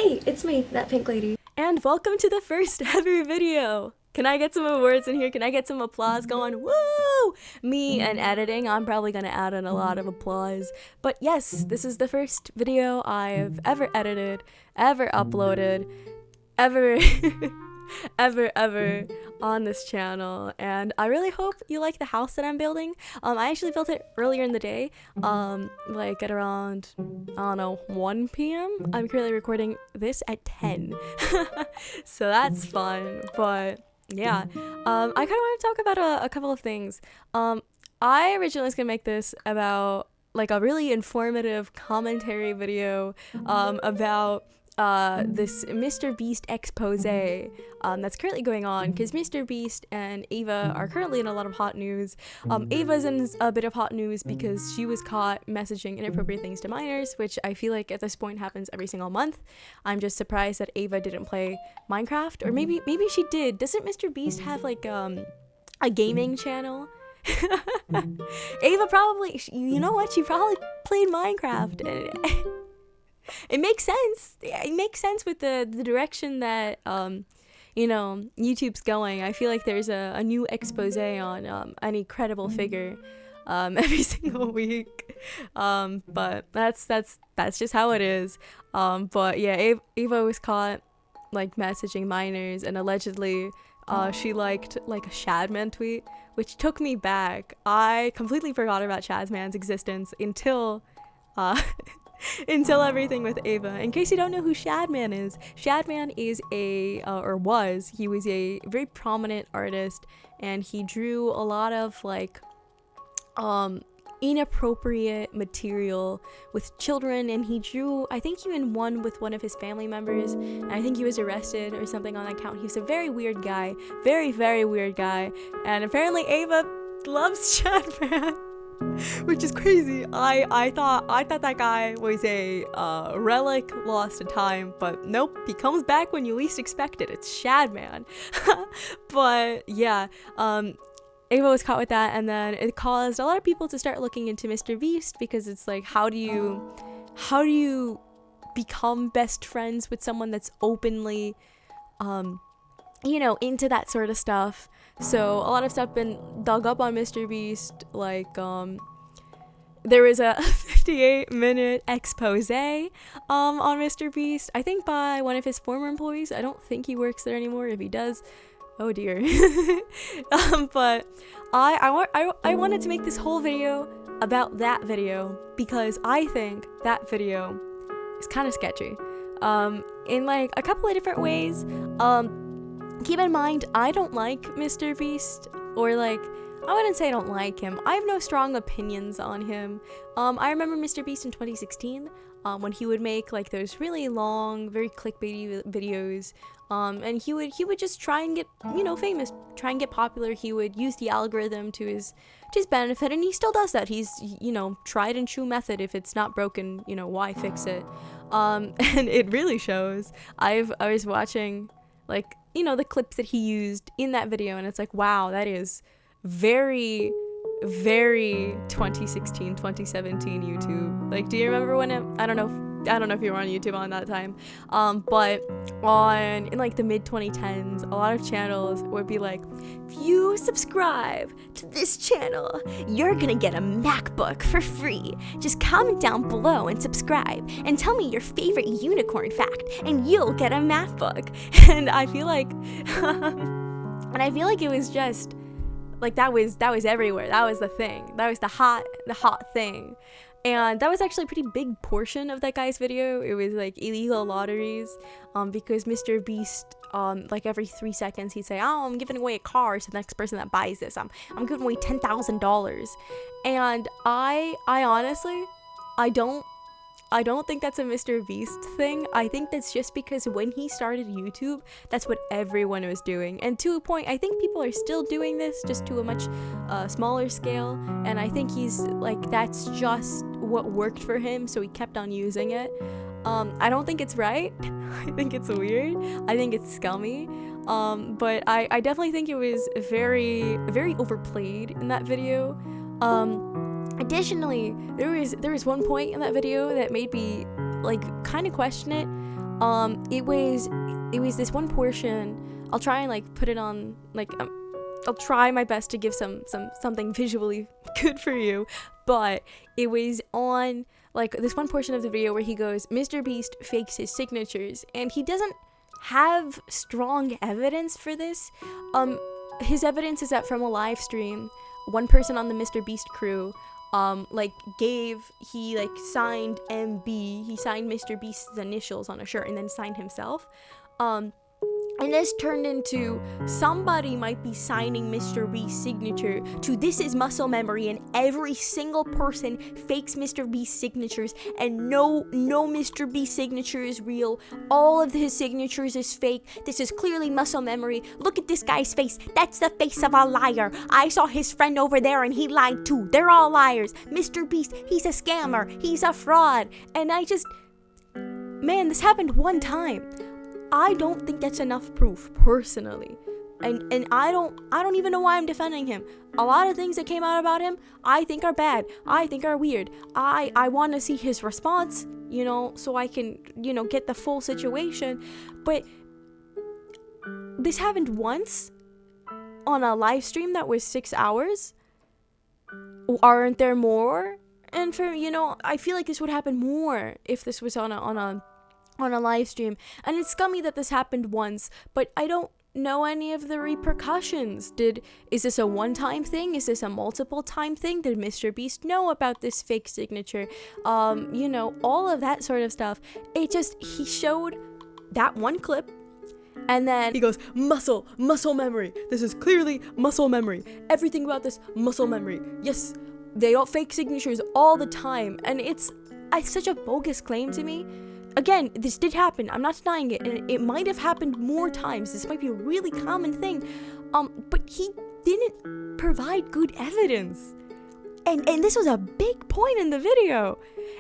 Hey, it's me, that pink lady. And welcome to the first ever video. Can I get some awards in here? Can I get some applause going? Woo! Me and editing, I'm probably gonna add in a lot of applause. But yes, this is the first video I've ever edited, ever uploaded, ever ever on this channel, and I really hope you like the house that I'm building. I actually built it earlier in the day, like at around, I don't know, 1 p.m. I'm currently recording this at 10 so that's fun. But yeah, I kind of want to talk about a couple of things. I originally was gonna make this about like a really informative commentary video about this Mr.Beast expose that's currently going on, because Mr.Beast and Ava are currently in a lot of hot news. Ava's in a bit of hot news because she was caught messaging inappropriate things to minors, which I feel like at this point happens every single month. I'm just surprised that Ava didn't play Minecraft, or maybe she did. Doesn't Mr.Beast have like a gaming channel? Ava probably, you know what, she probably played Minecraft. It makes sense. It makes sense with the direction that you know, YouTube's going. I feel like there's a new expose on any credible figure every single week. But that's just how it is. But yeah, Ava was caught like messaging minors, and allegedly she liked like a Shadman tweet, which took me back. I completely forgot about Shadman's existence until until everything with Ava. In case you don't know who Shadman is he was a very prominent artist, and he drew a lot of like inappropriate material with children, and he drew, I think, even one with one of his family members, and I think he was arrested or something on that count. He was a very weird guy, very weird guy, and apparently Ava loves Shadman. Which is crazy. I thought that guy was a relic lost to time, but nope, he comes back when you least expect it. It's Shadman. But yeah, Ava was caught with that, and then it caused a lot of people to start looking into Mr.Beast, because it's like, how do you become best friends with someone that's openly you know, into that sort of stuff? So a lot of stuff been dug up on Mr.Beast, like there was a 58-minute expose on Mr.Beast, I think by one of his former employees. I don't think he works there anymore. If he does, oh dear. But I wanted to make this whole video about that video, because I think that video is kind of sketchy in like a couple of different ways. Keep in mind, I don't like Mr.Beast, or like, I wouldn't say I don't like him. I have no strong opinions on him. I remember Mr.Beast in 2016, when he would make like those really long, very clickbaity videos, and he would just try and get, you know, famous, try and get popular. He would use the algorithm to his benefit, and he still does that. He's, you know, tried and true method. If it's not broken, you know, why fix it? And it really shows. I was watching, like, you know, the clips that he used in that video, and it's like, wow, that is very 2016, 2017 YouTube. Like, do you remember when I don't know if you were on YouTube on that time, but in like the mid 2010s, a lot of channels would be like, if you subscribe to this channel, you're gonna get a MacBook for free. Just comment down below and subscribe, and tell me your favorite unicorn fact, and you'll get a MacBook. And I feel like it was just like, that was everywhere. That was the thing. That was the hot thing. And that was actually a pretty big portion of that guy's video. It was like illegal lotteries, because Mr.Beast, like every 3 seconds he'd say, oh, I'm giving away a car to the next person that buys this. I'm giving away $10,000. And I honestly, I don't think that's a Mr.Beast thing. I think that's just because when he started YouTube, that's what everyone was doing. And to a point, I think people are still doing this, just to a much smaller scale. And I think he's like, that's just what worked for him, so he kept on using it. I don't think it's right. I think it's weird. I think it's scummy. But I definitely think it was very overplayed in that video. Additionally, there was one point in that video that made me like kind of question it. It was this one portion. I'll try and like put it on like I'll try my best to give something visually good for you, but it was on like this one portion of the video where he goes, Mr. Beast fakes his signatures, and he doesn't have strong evidence for this. His evidence is that from a live stream, one person on the Mr. Beast crew he signed MB, he signed Mr. Beast's initials on a shirt and then signed himself. And this turned into somebody might be signing Mr. Beast's signature to "This is muscle memory," and every single person fakes Mr. Beast's signatures, and no Mr. Beast signature is real. All of his signatures is fake. This is clearly muscle memory. Look at this guy's face. That's the face of a liar. I saw his friend over there and he lied too. They're all liars. Mr. Beast, he's a scammer. He's a fraud. And man, this happened one time. I don't think that's enough proof, personally. And I don't even know why I'm defending him. A lot of things that came out about him, I think are bad. I think are weird. I want to see his response, so I can, get the full situation. But this happened once on a live stream that was 6 hours. Aren't there more? And I feel like this would happen more if this was on a live stream. And it's scummy that this happened once, but I don't know any of the repercussions. Is this a one-time thing? Is this a multiple time thing? Did Mr. Beast know about this fake signature? All of that sort of stuff. He showed that one clip, and then he goes, muscle memory. This is clearly muscle memory. Everything about this, muscle memory. Yes, they all fake signatures all the time. And it's such a bogus claim to me. Again, this did happen. I'm not denying it, and it might have happened more times. This might be a really common thing. But he didn't provide good evidence. And this was a big point in the video.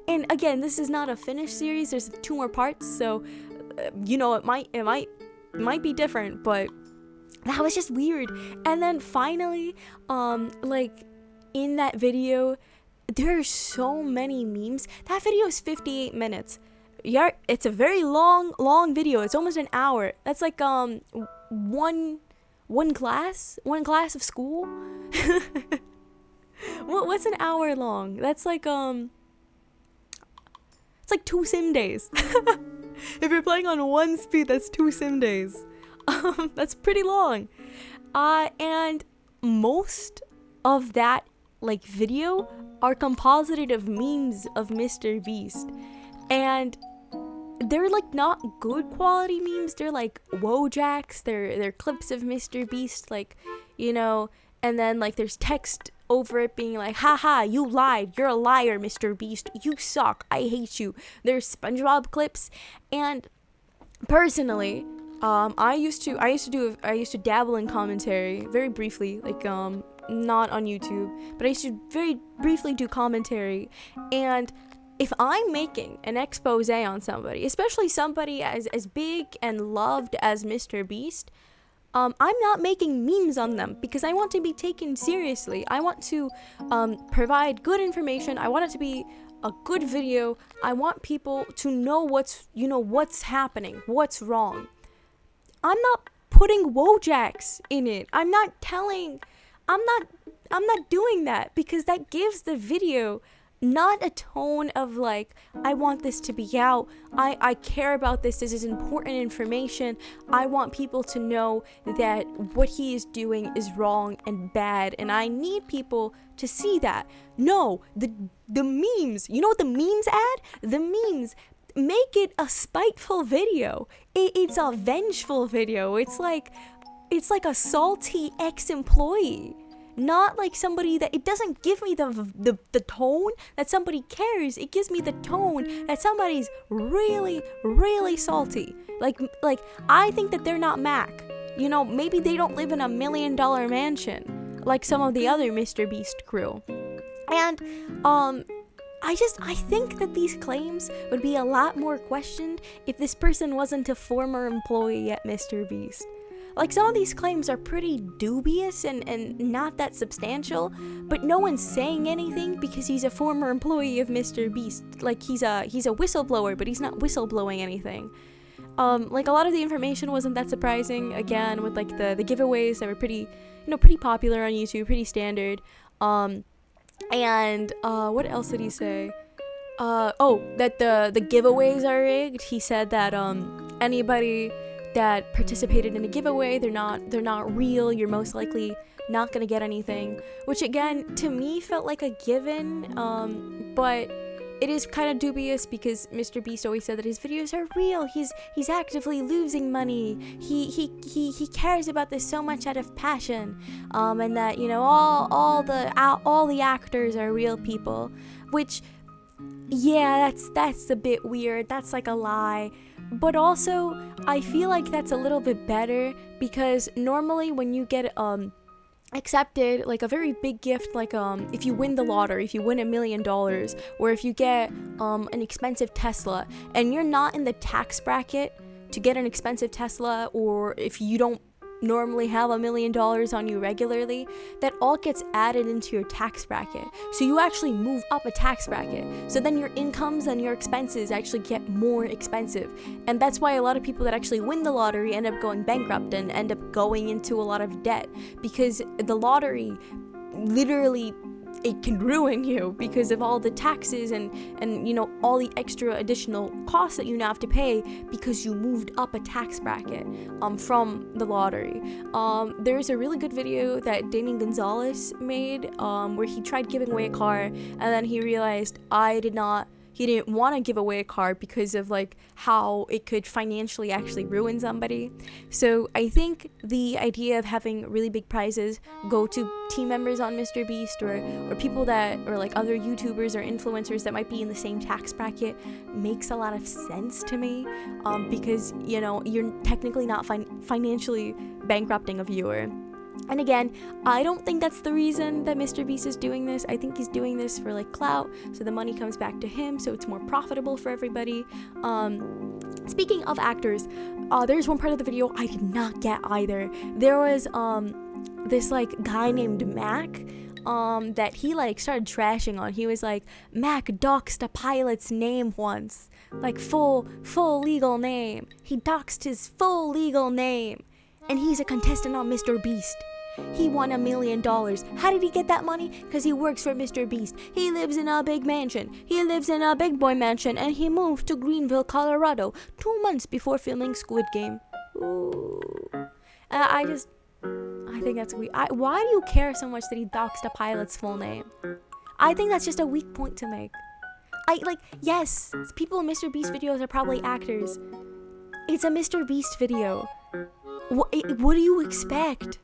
And again, this is not a finished series. There's 2 more parts, so it might be different, but that was just weird. And then finally, in that video, there are so many memes. That video is 58 minutes. Yeah, it's a very long video. It's almost an hour. That's like one class of school. What's an hour long? That's like it's like 2 sim days. If you're playing on 1 speed, that's 2 sim days. That's pretty long. And most of that video are composited of memes of Mr. Beast. And they're not good quality memes. They're Wojaks. They're clips of Mr. Beast, and then there's text over it being haha, you lied, you're a liar, Mr. Beast, you suck, I hate you. There's SpongeBob clips. And personally, I used to dabble in commentary very briefly, not on YouTube, but I used to very briefly do commentary. And if I'm making an expose on somebody, especially somebody as big and loved as Mr. Beast, I'm not making memes on them because I want to be taken seriously. I want to provide good information. I want it to be a good video. I want people to know what's happening, what's wrong. I'm not putting Wojaks in it. I'm not doing that because that gives the video not a tone of I want this to be out. I care about this. This is important information. I want people to know that what he is doing is wrong and bad, and I need people to see that. No, the memes. You know what the memes add? The memes make it a spiteful video. It's a vengeful video. It's like a salty ex-employee. Not somebody that it doesn't give me the tone that somebody cares. It gives me the tone that somebody's really, really salty. I think that they're not Mac. Maybe they don't live in $1 million mansion like some of the other Mr. Beast crew. And I think that these claims would be a lot more questioned if this person wasn't a former employee at Mr. Beast. Some of these claims are pretty dubious and not that substantial, but no one's saying anything because he's a former employee of Mr. Beast. He's a whistleblower, but he's not whistleblowing anything. Like a lot of the information wasn't that surprising, again, with like the giveaways that were pretty, pretty popular on YouTube, pretty standard. And what else did he say? That the giveaways are rigged. He said that anybody that participated in a giveaway, they're not real. You're most likely not gonna get anything, which again to me felt like a given, but it is kind of dubious because Mr. Beast always said that his videos are real. He's actively losing money. He cares about this so much out of passion, and that all the actors are real people, which, yeah, that's a bit weird. That's like a lie. But also, I feel like that's a little bit better, because normally when you get accepted, like a very big gift, like if you win the lottery, if you win $1 million, or if you get an expensive Tesla, and you're not in the tax bracket to get an expensive Tesla, or if you don't normally have $1 million on you regularly, that all gets added into your tax bracket. So you actually move up a tax bracket. So then your incomes and your expenses actually get more expensive. And that's why a lot of people that actually win the lottery end up going bankrupt and end up going into a lot of debt, because the lottery literally, it can ruin you because of all the taxes and all the extra additional costs that you now have to pay because you moved up a tax bracket from the lottery. There's a really good video that Damien Gonzalez made where he tried giving away a car, and then he realized he didn't want to give away a car because of like how it could financially actually ruin somebody. So I think the idea of having really big prizes go to team members on Mr.Beast or people that, or like other YouTubers or influencers that might be in the same tax bracket, makes a lot of sense to me, because you're technically not financially bankrupting a viewer. And again, I don't think that's the reason that Mr.Beast is doing this. I think he's doing this for like clout, so the money comes back to him, so it's more profitable for everybody. Speaking of actors, there's one part of the video I did not get either. There was this like guy named Mac that he like started trashing on. He was like, Mac doxed a pilot's name once, like full legal name. He doxed his full legal name. And he's a contestant on Mr.Beast. He won $1 million. How did he get that money? Because he works for Mr.Beast. He lives in a big mansion. He lives in a big boy mansion, and he moved to Greenville, Colorado 2 months before filming Squid Game. Ooh. I think that's weird. Why do you care so much that he doxed a pilot's full name? I think that's just a weak point to make. Yes, people in Mr.Beast videos are probably actors. It's a Mr.Beast video. What do you expect?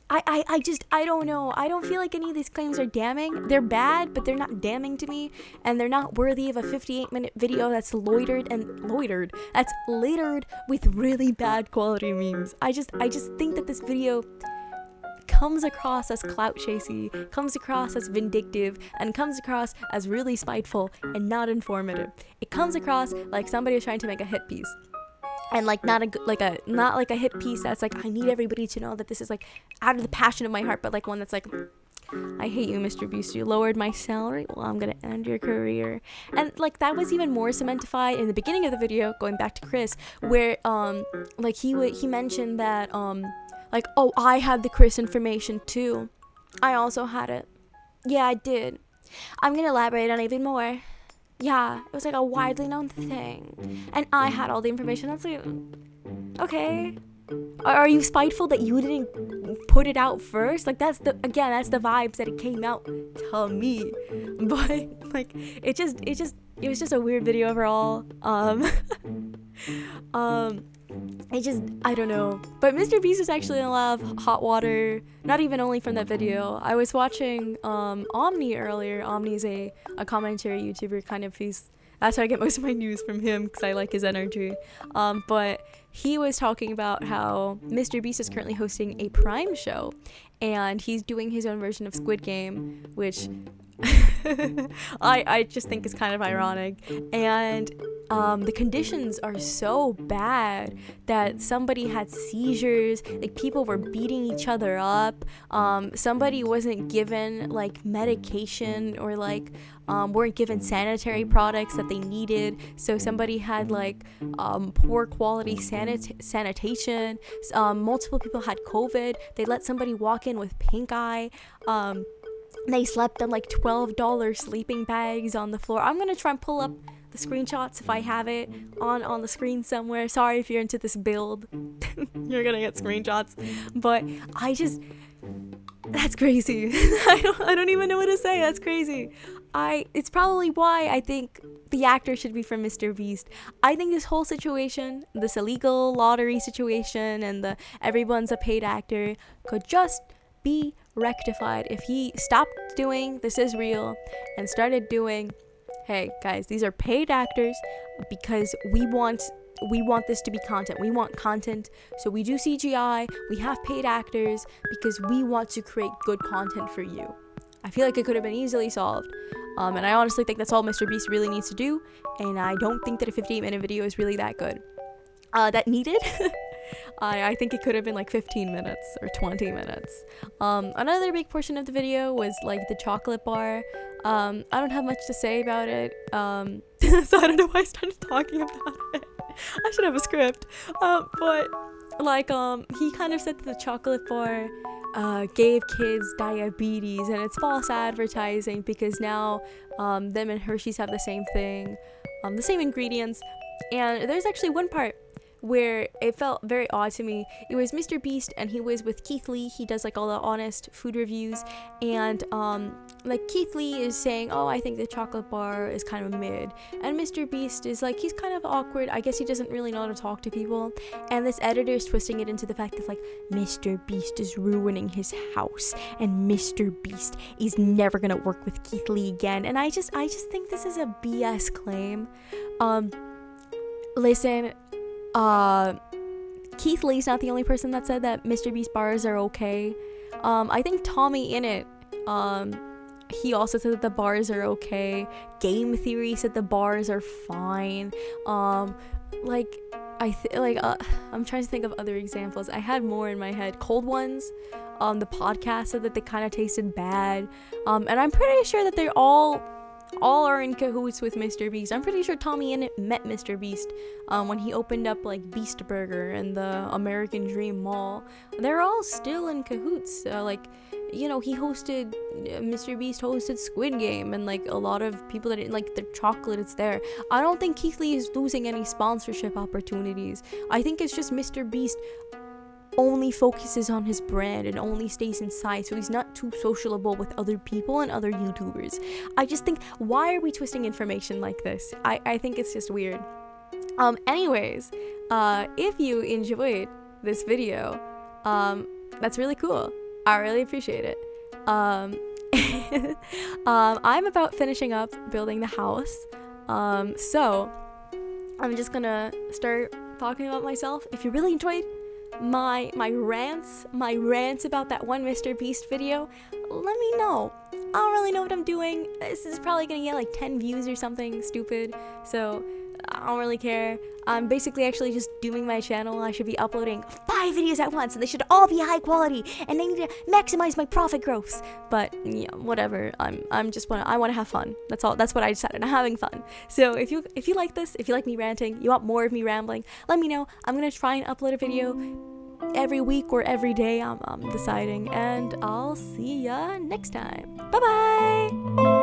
I don't know. I don't feel like any of these claims are damning. They're bad, but they're not damning to me, and they're not worthy of a 58-minute video that's that's littered with really bad quality memes. I just think that this video comes across as clout chasey, comes across as vindictive, and comes across as really spiteful and not informative. It comes across like somebody is trying to make a hit piece. And like not a hit piece that's like, I need everybody to know that this is like out of the passion of my heart, but like one that's like, I hate you, Mr. Beast. You lowered my salary. Well, I'm gonna end your career. And like that was even more cementified in the beginning of the video, going back to Chris, where like he mentioned that like, oh, I had the Chris information too. I also had it. Yeah, I did. I'm gonna elaborate on it even more. Yeah, it was like a widely known thing, and I had all the information. That's like, okay, are you spiteful that you didn't put it out first? Like that's the vibes that it came out to me. But like it was just a weird video overall. I don't know. But Mr. Beast is actually in a lot of hot water, not even only from that video. I was watching Omni earlier. Omni's a commentary YouTuber, kind of. That's how I get most of my news from him, because I like his energy. But he was talking about how Mr. Beast is currently hosting a Prime show, and he's doing his own version of Squid Game, which I just think it's kind of ironic. And the conditions are so bad that somebody had seizures, like people were beating each other up, somebody wasn't given like medication or like weren't given sanitary products that they needed, so somebody had like poor quality sanitation. Multiple people had COVID. They let somebody walk in with pink eye. They slept on like $12 sleeping bags on the floor. I'm gonna try and pull up the screenshots if I have it on the screen somewhere. Sorry if you're into this build. You're gonna get screenshots. But that's crazy. I don't even know what to say. That's crazy. It's probably why I think the actor should be from Mr. Beast. I think this whole situation, this illegal lottery situation, and the everyone's a paid actor could just be rectified if he stopped doing this is real and started doing, hey guys, these are paid actors because we want this to be content. We want content, so we do CGI. We have paid actors because we want to create good content for you. I feel like it could have been easily solved. And I honestly think that's all Mr. Beast really needs to do. And I don't think that a 58-minute video is really that good. That needed. I think it could have been like 15 minutes or 20 minutes. Another big portion of the video was like the chocolate bar. I don't have much to say about it. So I don't know why I started talking about it. I should have a script. But like he kind of said that the chocolate bar gave kids diabetes, and it's false advertising because now them and Hershey's have the same thing, the same ingredients. And there's actually one part where it felt very odd to me. It was Mr. Beast and he was with Keith Lee. He does like all the honest food reviews, and like Keith Lee is saying, oh, I think the chocolate bar is kind of mid, and Mr. Beast is like, he's kind of awkward. I guess he doesn't really know how to talk to people, and this editor is twisting it into the fact that like Mr. Beast is ruining his house and Mr. Beast is never gonna work with Keith Lee again. And I just think this is a BS claim. Listen, Keith Lee's not the only person that said that Mr. Beast bars are okay. I think Tommy Innit, he also said that the bars are okay. Game Theory said the bars are fine. I'm trying to think of other examples. I had more in my head. Cold Ones, the podcast said that they kind of tasted bad. And I'm pretty sure that they're all are in cahoots with Mr. Beast. I'm pretty sure Tommy Innit met Mr. Beast when he opened up like Beast Burger and the American Dream Mall. They're all still in cahoots. He hosted, Mr. Beast hosted Squid Game, and like a lot of people that didn't like the chocolate, it's there. I don't think Keith Lee is losing any sponsorship opportunities. I think it's just Mr. Beast only focuses on his brand and only stays inside, so he's not too sociable with other people and other YouTubers. I just think, why are we twisting information like this? I think it's just weird. Anyways, if you enjoyed this video, that's really cool. I really appreciate it. I'm about finishing up building the house, so I'm just gonna start talking about myself. If you really enjoyed my rants about that one Mr. Beast video, let me know. I don't really know what I'm doing. This is probably gonna get like 10 views or something stupid, so I don't really care. I'm basically actually just doing my channel. I should be uploading 5 videos at once, and they should all be high quality, and I need to maximize my profit growths. But yeah, whatever. I want to have fun. That's all. That's what I decided. I'm having fun. So if you like this, if you like me ranting, you want more of me rambling, let me know. I'm gonna try and upload a video every week or every day. I'm deciding, and I'll see ya next time. Bye bye.